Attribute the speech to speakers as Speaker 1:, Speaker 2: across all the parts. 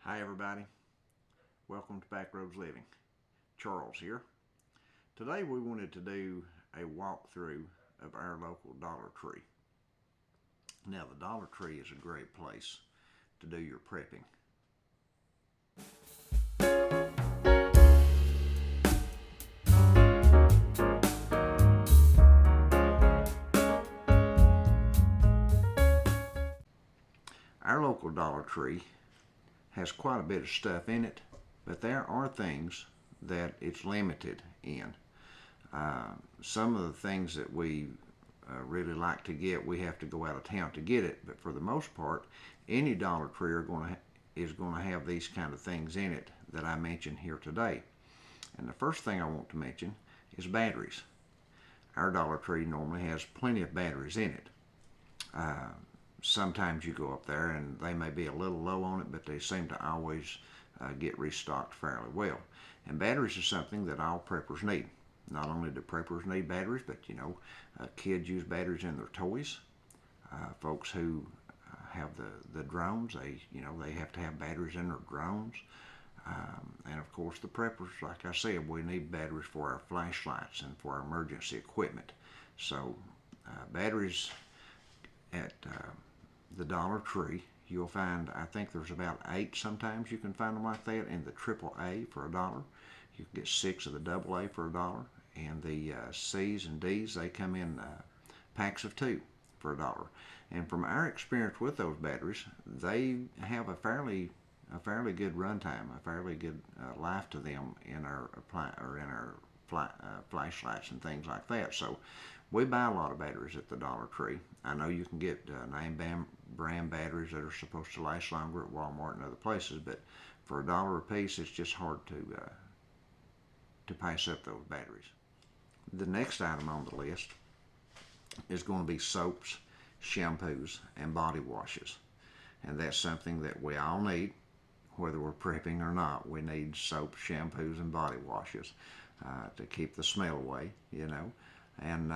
Speaker 1: Hi everybody, welcome to Backroads Living. Charles here. Today we wanted to do a walkthrough of our local Dollar Tree. Now the Dollar Tree is a great place to do your prepping. Our local Dollar Tree has quite a bit of stuff in it, but there are things that it's limited in. Some of the things that we really like to get, we have to go out of town to get it, but for the most part, any Dollar Tree is going to have these kind of things in it that I mentioned here today. And the first thing I want to mention is batteries. Our Dollar Tree normally has plenty of batteries in it. Sometimes you go up there and they may be a little low on it, but they seem to always get restocked fairly well. And batteries is something that all preppers need. Not only do preppers need batteries, but kids use batteries in their toys. Folks who have the drones, they have to have batteries in their drones. And of course the preppers, like I said, we need batteries for our flashlights and for our emergency equipment. So batteries at the Dollar Tree, you'll find, I think there's about 8 sometimes you can find them like that in the AAA for $1. You can get 6 of the AA for $1, and the C's and D's, they come in packs of 2 for $1. And from our experience with those batteries, they have a fairly good runtime, a fairly good life to them in our flashlights and things like that. So we buy a lot of batteries at the Dollar Tree. I know you can get name brand batteries that are supposed to last longer at Walmart and other places, but for $1 a piece, it's just hard to pass up those batteries. The next item on the list is going to be soaps, shampoos, and body washes. And that's something that we all need, whether we're prepping or not. We need soap, shampoos, and body washes to keep the smell away, And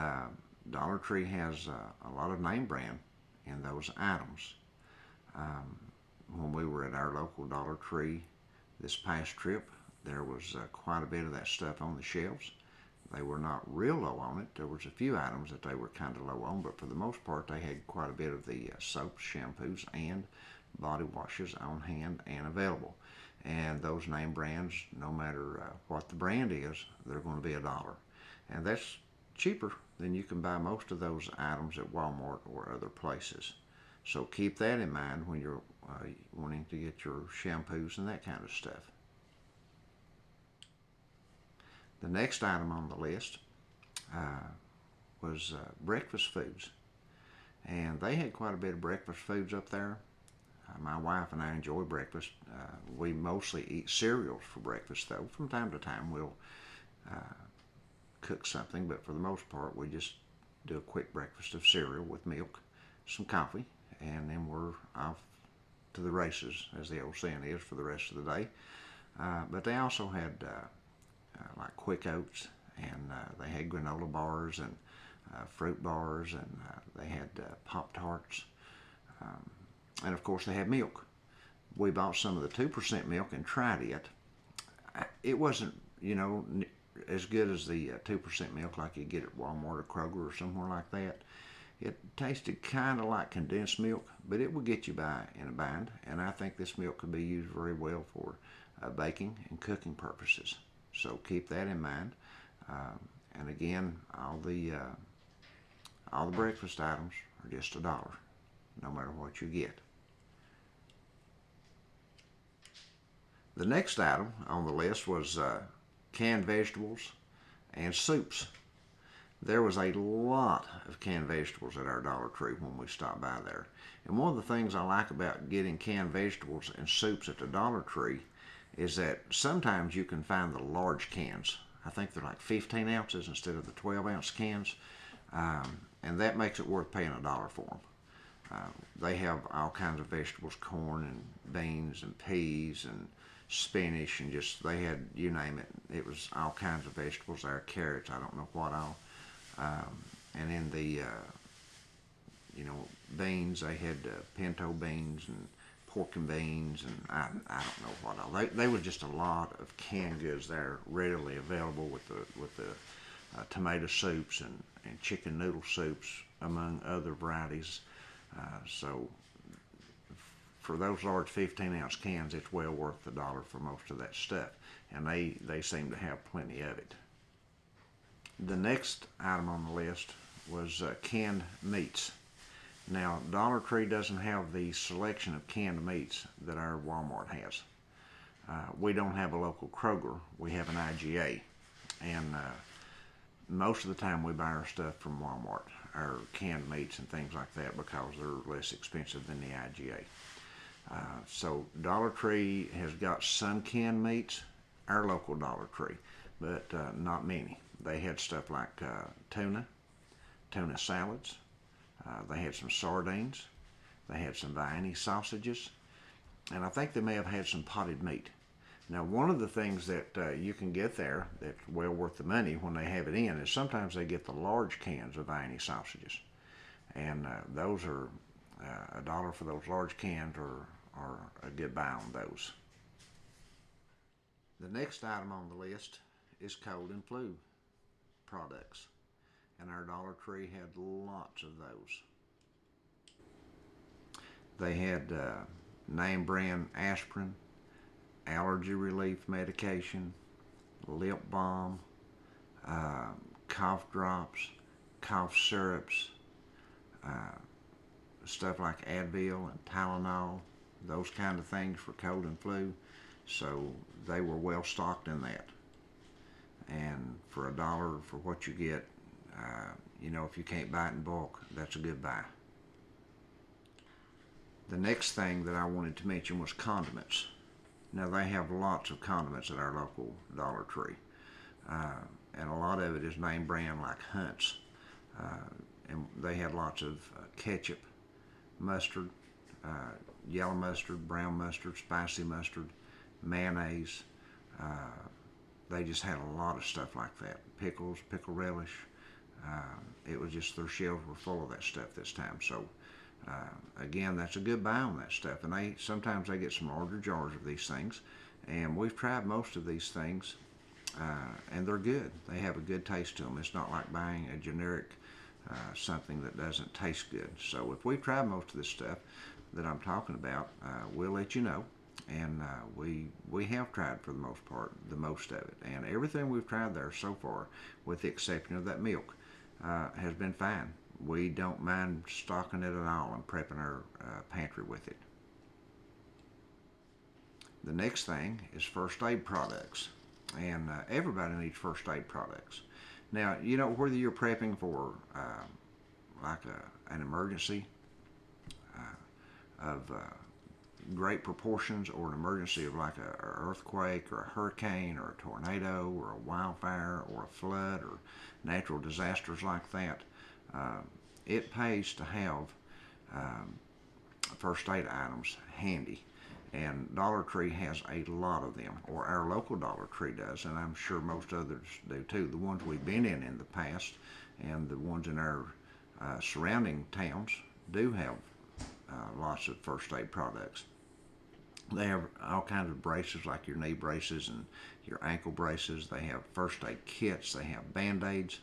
Speaker 1: Dollar Tree has a lot of name brand in those items. When we were at our local Dollar Tree this past trip, there was quite a bit of that stuff on the shelves. They were not real low on it. There was a few items that they were kind of low on, but for the most part they had quite a bit of the soaps, shampoos, and body washes on hand and available. And those name brands, no matter what the brand is, they're going to be $1. And that's cheaper than you can buy most of those items at Walmart or other places. So keep that in mind when you're wanting to get your shampoos and that kind of stuff. The next item on the list was breakfast foods. And they had quite a bit of breakfast foods up there. My wife and I enjoy breakfast. We mostly eat cereals for breakfast, though. From time to time, we'll cook something, but for the most part, we just do a quick breakfast of cereal with milk, some coffee, and then we're off to the races, as the old saying is, for the rest of the day. But they also had like quick oats, and they had granola bars and fruit bars, and they had Pop-Tarts. And of course they had milk. We bought some of the 2% milk and tried it. It wasn't, as good as the 2% milk like you get at Walmart or Kroger or somewhere like that. It tasted kind of like condensed milk, but it would get you by in a bind. And I think this milk could be used very well for baking and cooking purposes. So keep that in mind. And again, all the breakfast items are just $1, no matter what you get. The next item on the list was canned vegetables and soups. There was a lot of canned vegetables at our Dollar Tree when we stopped by there. And one of the things I like about getting canned vegetables and soups at the Dollar Tree is that sometimes you can find the large cans. I think they're like 15 ounces instead of the 12-ounce cans. And that makes it worth paying $1 for them. They have all kinds of vegetables, corn and beans and peas and spinach, and just, they had, you name it. It was all kinds of vegetables there, carrots, I don't know what all. And in the, beans, they had pinto beans and pork and beans, and I don't know what all. They was just a lot of canned goods there readily available with the tomato soups and chicken noodle soups, among other varieties. So for those large 15-ounce cans, it's well worth the $1 for most of that stuff, and they seem to have plenty of it. The next item on the list was canned meats. Now, Dollar Tree doesn't have the selection of canned meats that our Walmart has. We don't have a local Kroger. We have an IGA, and most of the time we buy our stuff from Walmart, our canned meats and things like that, because they're less expensive than the IGA. So Dollar Tree has got some canned meats, our local Dollar Tree, but not many. They had stuff like tuna salads. They had some sardines. They had some Vienna sausages, and I think they may have had some potted meat. Now, one of the things that you can get there that's well worth the money when they have it in is sometimes they get the large cans of Vienna sausages, and those are $1 for those large cans, or a good buy on those. The next item on the list is cold and flu products, and our Dollar Tree had lots of those. They had name brand aspirin, allergy relief medication, lip balm, cough drops, cough syrups, stuff like Advil and Tylenol, those kind of things for cold and flu. So they were well stocked in that. And for $1 for what you get, if you can't buy it in bulk, that's a good buy. The next thing that I wanted to mention was condiments. Now, they have lots of condiments at our local Dollar Tree, and a lot of it is name brand like Hunt's, and they had lots of ketchup, mustard, yellow mustard, brown mustard, spicy mustard, mayonnaise. They just had a lot of stuff like that. Pickles, pickle relish. It was just, their shelves were full of that stuff this time. So again, that's a good buy on that stuff. And sometimes they get some larger jars of these things, and we've tried most of these things, and they're good. They have a good taste to them. It's not like buying a generic something that doesn't taste good. So if we've tried most of this stuff that I'm talking about, we'll let you know. And we have tried, for the most part, the most of it. And everything we've tried there so far, with the exception of that milk, has been fine. We don't mind stocking it at all and prepping our pantry with it. The next thing is first aid products. And everybody needs first aid products. Now, whether you're prepping for like an emergency of great proportions, or an emergency of like an earthquake or a hurricane or a tornado or a wildfire or a flood or natural disasters like that, it pays to have first aid items handy. And Dollar Tree has a lot of them, or our local Dollar Tree does, and I'm sure most others do too. The ones we've been in the past, and the ones in our surrounding towns do have lots of first aid products. They have all kinds of braces, like your knee braces and your ankle braces. They have first aid kits. They have Band-Aids.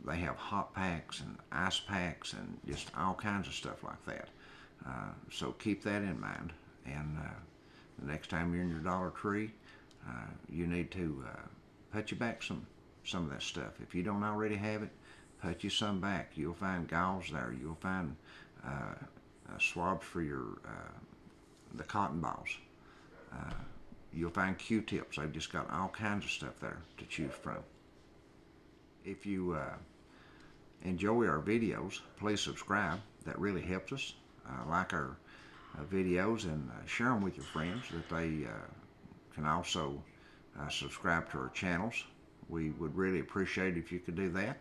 Speaker 1: They have hot packs and ice packs and just all kinds of stuff like that. So keep that in mind. And the next time you're in your Dollar Tree, you need to put you back some of that stuff. If you don't already have it, put you some back. You'll find gauze there. You'll find swabs for the cotton balls. You'll find Q-tips. They've just got all kinds of stuff there to choose from. If you enjoy our videos, please subscribe. That really helps us. Like our videos, and share them with your friends, that they can also subscribe to our channels. We would really appreciate it if you could do that.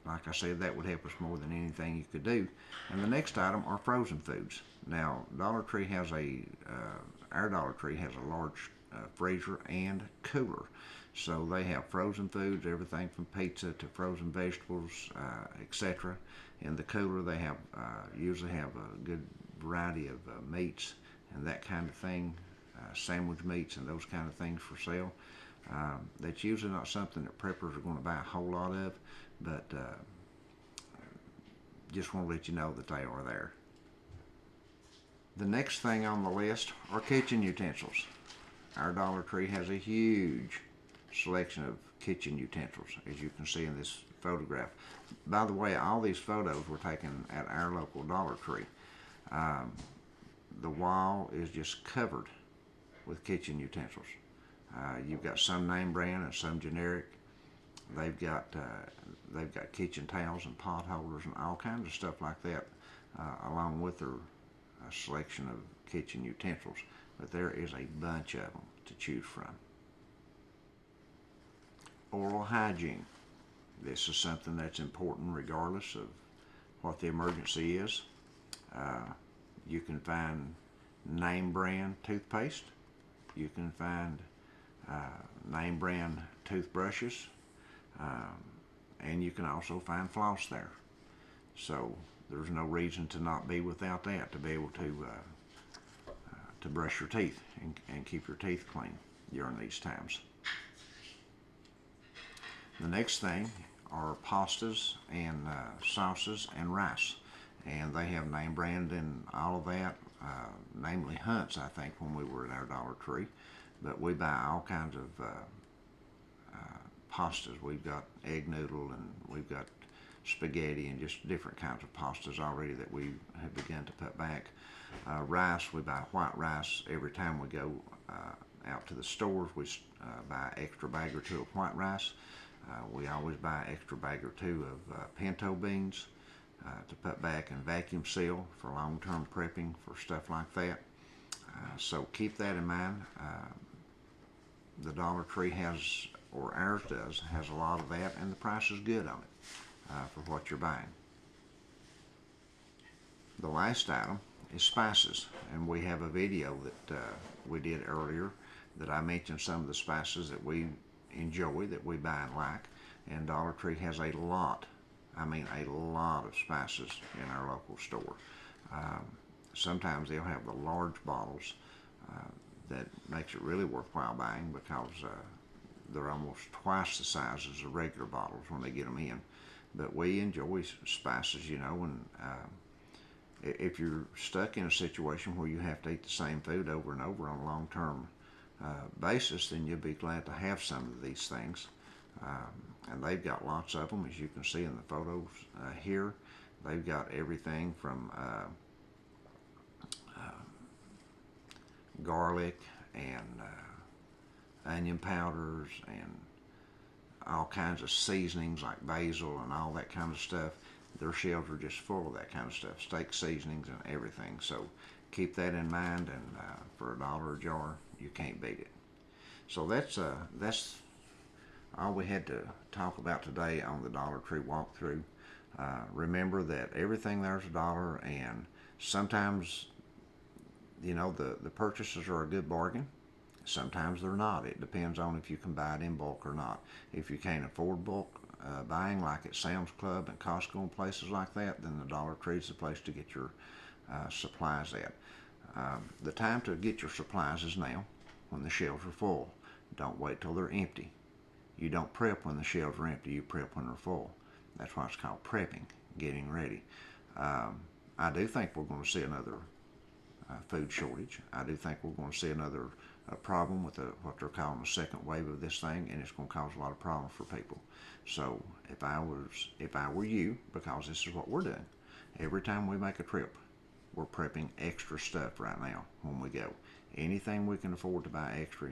Speaker 1: Like I said, that would help us more than anything you could do. And the next item are frozen foods. Now, our Dollar Tree has a large freezer and cooler. So they have frozen foods, everything from pizza to frozen vegetables, etc. In the cooler, they usually have a good variety of meats and that kind of thing, sandwich meats and those kind of things for sale. That's usually not something that preppers are going to buy a whole lot of, but just want to let you know that they are there. The next thing on the list are kitchen utensils. Our Dollar Tree has a huge selection of kitchen utensils, as you can see in this photograph. By the way, all these photos were taken at our local Dollar Tree. The wall is just covered with kitchen utensils. You've got some name brand and some generic. They've got kitchen towels and pot holders and all kinds of stuff like that, along with their selection of kitchen utensils. But there is a bunch of them to choose from. Oral hygiene. This is something that's important regardless of what the emergency is. You can find name brand toothpaste. You can find name brand toothbrushes. And you can also find floss there. So there's no reason to not be without that, to be able to brush your teeth and keep your teeth clean during these times. The next thing are pastas and sauces and rice, and they have name brand and all of that, namely Hunt's, I think, when we were at our Dollar Tree. But we buy all kinds of pastas. We've got egg noodle and we've got spaghetti and just different kinds of pastas already that we have begun to put back. Rice, we buy white rice every time we go out to the stores. We buy an extra bag or two of white rice. We always buy an extra bag or two of pinto beans to put back and vacuum seal for long-term prepping for stuff like that. So keep that in mind. The Dollar Tree has, or ours does, has a lot of that, and the price is good on it for what you're buying. The last item is spices, and we have a video that we did earlier that I mentioned some of the spices that we enjoy, that we buy and like, and Dollar Tree has a lot, I mean a lot of spices in our local store. Sometimes they'll have the large bottles that makes it really worthwhile buying, because they're almost twice the size as the regular bottles when they get them in. But we enjoy spices, you know, and if you're stuck in a situation where you have to eat the same food over and over on a long-term basis, then you'll be glad to have some of these things. And they've got lots of them, as you can see in the photos here. They've got everything from garlic and onion powders and all kinds of seasonings like basil and all that kind of stuff. Their shelves are just full of that kind of stuff, steak seasonings and everything. So keep that in mind, and for $1 a jar, you can't beat it. So that's all we had to talk about today on the Dollar Tree walkthrough. Remember that everything there's $1, and sometimes, you know, the purchases are a good bargain. Sometimes they're not. It depends on if you can buy it in bulk or not. If you can't afford bulk buying, like at Sam's Club and Costco and places like that, then the Dollar Tree is the place to get your supplies at. The time to get your supplies is now, when the shelves are full. Don't wait till they're empty. You don't prep when the shelves are empty. You prep when they're full. That's why it's called prepping, getting ready. I do think we're going to see another food shortage. I do think we're going to see another problem with what they're calling the second wave of this thing, and it's going to cause a lot of problems for people. So if I were you, because this is what we're doing, every time we make a trip, we're prepping extra stuff right now when we go. Anything we can afford to buy extra,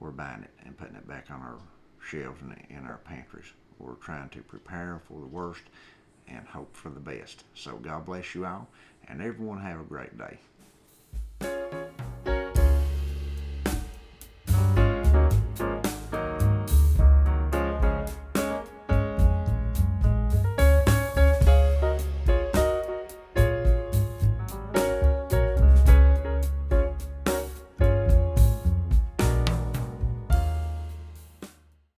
Speaker 1: we're buying it and putting it back on our shelves in our pantries. We're trying to prepare for the worst and hope for the best. So God bless you all, and everyone have a great day.